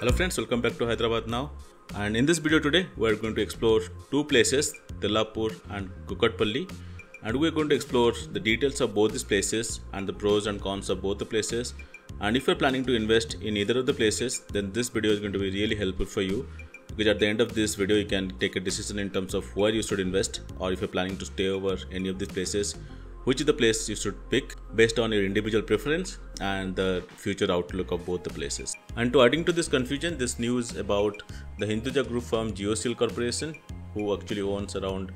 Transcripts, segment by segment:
Hello friends, welcome back to Hyderabad now. And in this video today, we are going to explore two places, Tellapur and Kukatpally. And we are going to explore the details of both these places and the pros and cons of both the places. And if you are planning to invest in either of the places, then this video is going to be really helpful for you. Because at the end of this video, you can take a decision in terms of where you should invest, or if you're planning to stay over any of these places, which is the place you should pick based on your individual preference and the future outlook of both the places. And to adding to this confusion, this news about the Hinduja group firm GeoSeal Corporation, who actually owns around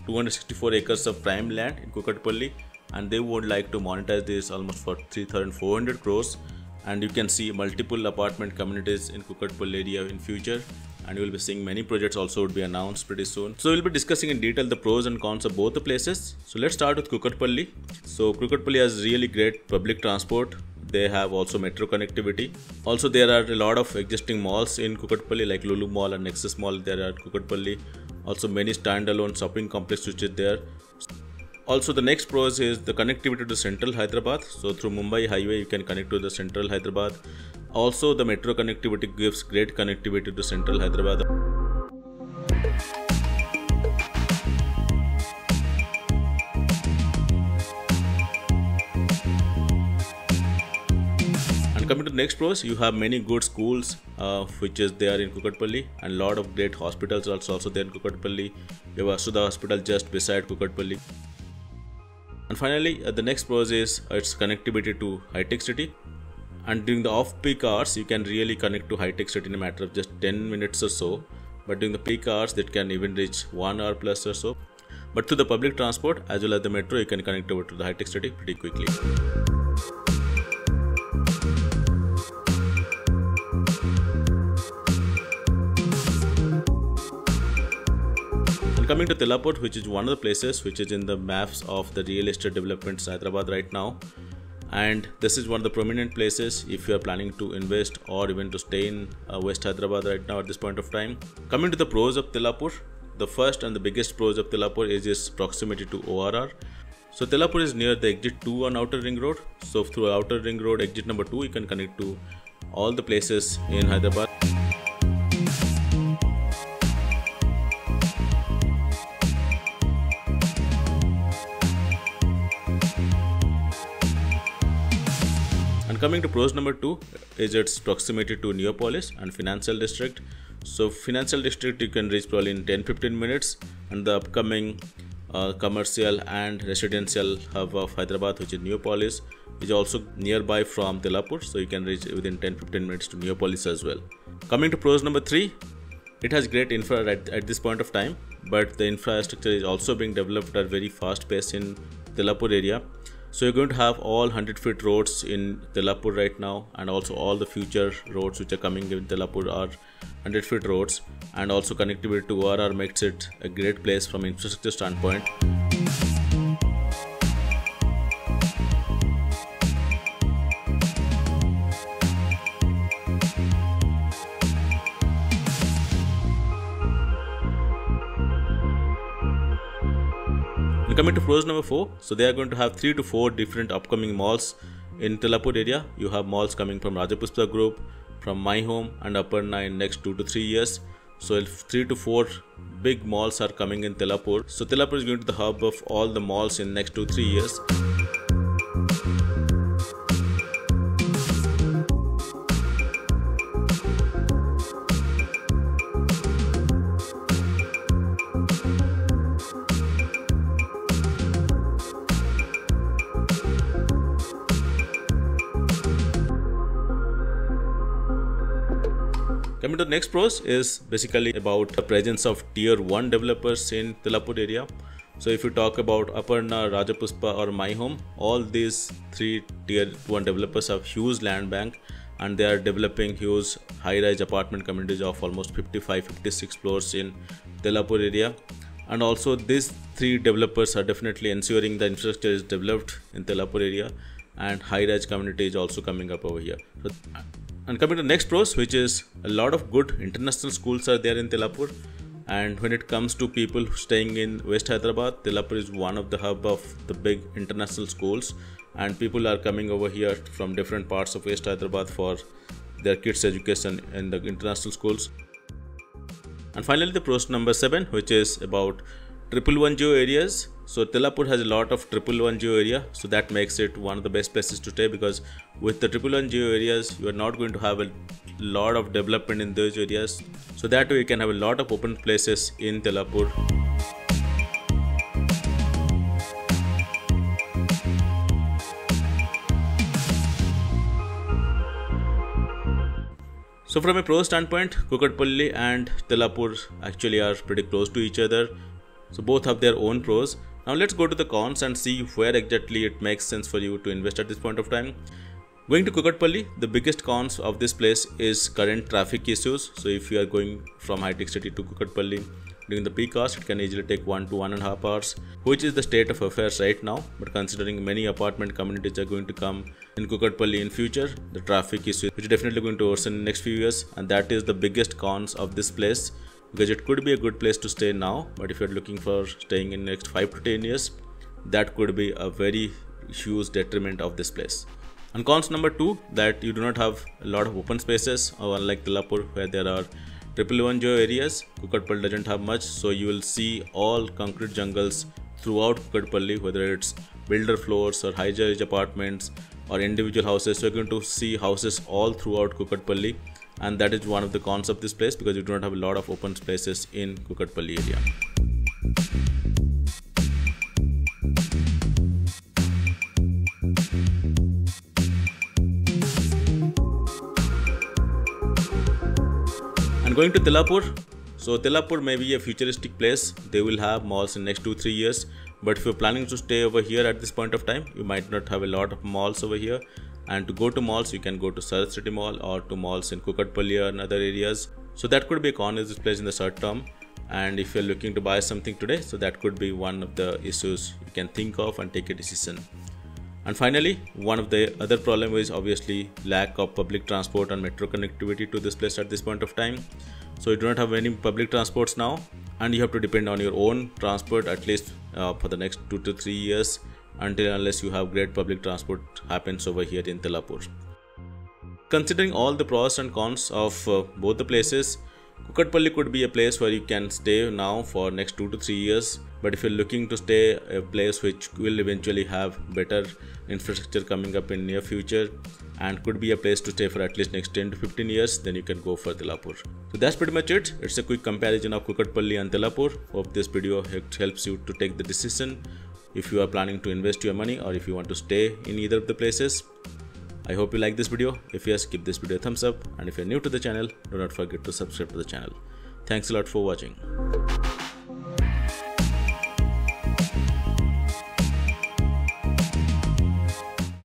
264 acres of prime land in Kukatpally, and they would like to monetize this almost for 3,400 crores. And you can see multiple apartment communities in Kukatpally area in future, and you will be seeing many projects also would be announced pretty soon. So we'll be discussing in detail the pros and cons of both the places. So let's start with Kukatpally. So Kukatpally has really great public transport. They have also metro connectivity. Also there are a lot of existing malls in Kukatpally like Lulu Mall and Nexus Mall there at Kukatpally. Also many standalone shopping complexes which is there. Also the next pros is the connectivity to central Hyderabad. So through Mumbai highway you can connect to the central Hyderabad. Also the metro connectivity gives great connectivity to central Hyderabad. And coming to the next pros, you have many good schools which is there in Kukatpally, and lot of great hospitals also there in Kukatpally. You have Asudha Hospital just beside Kukatpally. And finally, the next pros is its connectivity to high-tech city. And during the off-peak hours, you can really connect to high-tech city in a matter of just 10 minutes or so. But during the peak hours, that can even reach 1 hour plus or so. But through the public transport as well as the metro, you can connect over to the high-tech city pretty quickly. And coming to Tellapur, which is one of the places which is in the maps of the real estate developments in Hyderabad right now. And this is one of the prominent places if you are planning to invest or even to stay in West Hyderabad right now at this point of time. Coming to the pros of Tellapur, the first and the biggest pros of Tellapur is its proximity to ORR. So Tellapur is near the exit 2 on Outer Ring Road. So through Outer Ring Road exit number 2, you can connect to all the places in Hyderabad. And coming to pros number 2 is its proximity to Neopolis and Financial District. So Financial District you can reach probably in 10-15 minutes, and the upcoming commercial and residential hub of Hyderabad, which is Neopolis, is also nearby from Tellapur, so you can reach within 10-15 minutes to Neopolis as well. Coming to pros number 3, it has great infra at this point of time, but the infrastructure is also being developed at a very fast pace in Tellapur area. So you're going to have all 100-foot roads in Tellapur right now, and also all the future roads which are coming in Tellapur are 100-foot roads, and also connectivity to ORR makes it a great place from infrastructure standpoint. Coming to pros number 4, so they are going to have 3 to 4 different upcoming malls in Tellapur area. You have malls coming from Rajapuspa Group, from My Home and Aparna in next 2 to 3 years. So 3 to 4 big malls are coming in Tellapur. So Tellapur is going to be the hub of all the malls in next 2-3 years. Coming to the next pros is basically about the presence of tier 1 developers in Tellapur area. So if you talk about Aparna, Rajapuspa or My Home, all these 3 tier 1 developers have huge land bank, and they are developing huge high-rise apartment communities of almost 55-56 floors in Tellapur area. And also these 3 developers are definitely ensuring the infrastructure is developed in Tellapur area, and high-rise community is also coming up over here. And coming to the next pros, which is a lot of good international schools are there in Tellapur, And when it comes to people staying in West Hyderabad, Tellapur is one of the hub of the big international schools, and people are coming over here from different parts of West Hyderabad for their kids' education in the international schools. And finally, the pros number 7, which is about 111 geo areas. So Tellapur has a lot of 111 geo area, so that makes it one of the best places to stay, because with the 111 geo areas, you are not going to have a lot of development in those areas. So that way you can have a lot of open places in Tellapur. So from a pro standpoint, Kukatpally and Tellapur actually are pretty close to each other. So both have their own pros. Now let's go to the cons and see where exactly it makes sense for you to invest at this point of time. Going to Kukatpally, the biggest cons of this place is current traffic issues. So if you are going from high-tech city to Kukatpally during the peak hours, it can easily take 1 to 1.5 hours, which is the state of affairs right now. But considering many apartment communities are going to come in Kukatpally in future, the traffic issue which is definitely going to worsen in the next few years, and that is the biggest cons of this place, because it could be a good place to stay now, but if you're looking for staying in next 5 to 10 years, that could be a very huge detriment of this place. And cons number 2, that you do not have a lot of open spaces, or unlike Tellapur where there are 111 geo areas, Kukatpally doesn't have much, so you will see all concrete jungles throughout Kukatpally, whether it's builder floors or high-rise apartments or individual houses. So you're going to see houses all throughout Kukatpally, and that is one of the cons of this place, because you do not have a lot of open spaces in Kukatpally area. And going to Tellapur, so Tellapur may be a futuristic place. They will have malls in next 2-3 years, but if you're planning to stay over here at this point of time, you might not have a lot of malls over here. And to go to malls, you can go to Surrey City Mall or to malls in Kukatpally and other areas. So that could be a con of this place in the short term. And if you're looking to buy something today, so that could be one of the issues you can think of and take a decision. And finally, one of the other problem is obviously lack of public transport and metro connectivity to this place at this point of time. So you do not have any public transports now, and you have to depend on your own transport at least for the next 2 to 3 years, unless you have great public transport happens over here in Tellapur. Considering all the pros and cons of both the places, Kukatpally could be a place where you can stay now for next 2 to 3 years. But if you're looking to stay a place which will eventually have better infrastructure coming up in near future and could be a place to stay for at least next 10 to 15 years, then you can go for Tellapur. So that's pretty much it. It's a quick comparison of Kukatpally and Tellapur. Hope this video helps you to take the decision if you are planning to invest your money or if you want to stay in either of the places. I hope you like this video. If yes, give this video a thumbs up, and if you're new to the channel, do not forget to subscribe to the channel. Thanks a lot for watching.